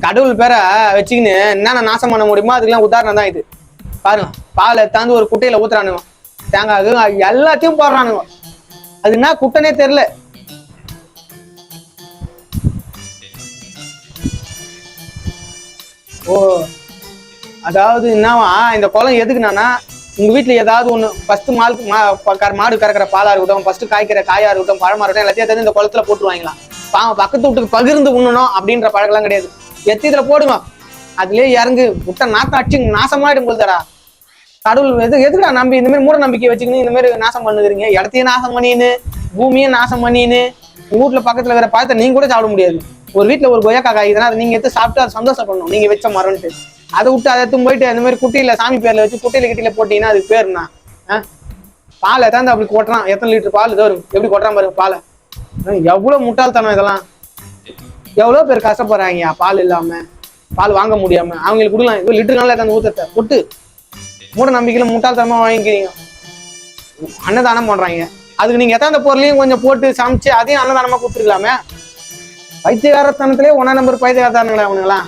கடவுள் பேரை வச்சுக்கின்னு என்னென்ன நாசம் பண்ண முடியுமோ அதுக்கெல்லாம் உதாரணம் தான் இது. பாருங்க, பாலை தாந்து ஒரு குட்டையில ஊத்துறானுங்க, தேங்காய் எல்லாத்தையும் போடுறானுங்க. அது என்ன குட்டனே தெரியல. ஓ, அதாவது என்னவா இந்த குளம் எதுக்குனானா, உங்க வீட்டுல ஏதாவது ஒண்ணு ஃபர்ஸ்ட் மாடு கறக்கிற பாலா இருக்கட்டும், ஃபர்ஸ்ட் காய்க்கிற காயா இருக்கட்டும், பழமா இருக்கட்டும், எல்லாத்தையும் தெரிஞ்சு இந்த குளத்துல போட்டுருவாங்களாம். பக்கத்து வீட்டுக்கு பகிர்ந்து உண்ணணும் அப்படின்ற பழக்கம்லாம் கிடையாது. எத்தியத்துல போடுங்க, அதுலயே இறங்கு விட்ட நாத்தம் அடிச்சு நாசமாயிடும் போதுடா. கடவுள் எதுக்குடா நம்பி இந்த மாதிரி மூட நம்பிக்கை வச்சுக்கின்னு இந்த மாதிரி நாசம் பண்ணுகிறீங்க? இடத்தையும் நாசம் பண்ணின்னு, பூமியும் நாசம் பண்ணின்னு, உங்க வீட்டுல பக்கத்துல வேற பழத்தை நீங்க கூட சாப்பிட முடியாது. ஒரு வீட்டுல ஒரு கொய்யாக்கா காய்க்குதுன்னா அதை நீங்க எடுத்து சாப்பிட்டு அதை சந்தோஷப்படணும், நீங்க வச்ச மரம்ட்டு. அதை விட்டு அதை எடுத்து போயிட்டு அந்த மாதிரி குட்டியில சாமி பேர்ல வச்சு குட்டையில கிட்டியில போட்டீங்கன்னா அதுக்கு பேருண்ணா? பாலை தான் அப்படி கொட்டுறான். எத்தனை லிட்டர் பால் வரும், எப்படி கொட்டுறான் பாருங்க பாலை. எவ்வளவு முட்டாள்தனம் இதெல்லாம். எவ்வளவு பேர் கஷ்டப்படுறாங்க பால் இல்லாம, பால் வாங்க முடியாம. அவங்களுக்கு கொடுக்கலாம், இது லிட்டருனால அந்த ஊத்தத்தை கொட்டு. மூட நம்பிக்கையில முட்டாள்தனமா வாங்கிக்கிறீங்க, அன்னதானம் பண்றாங்க. அதுக்கு நீங்க எத்தனை பொருளையும் கொஞ்சம் போட்டு சமைச்சு அதையும் அன்னதானமா கொடுத்துருக்கலாமே. பைத்தியகாரத்தனத்திலே 1 நம்பர் பைத்தியகாரத்தானுங்களா அவனுங்களாம்.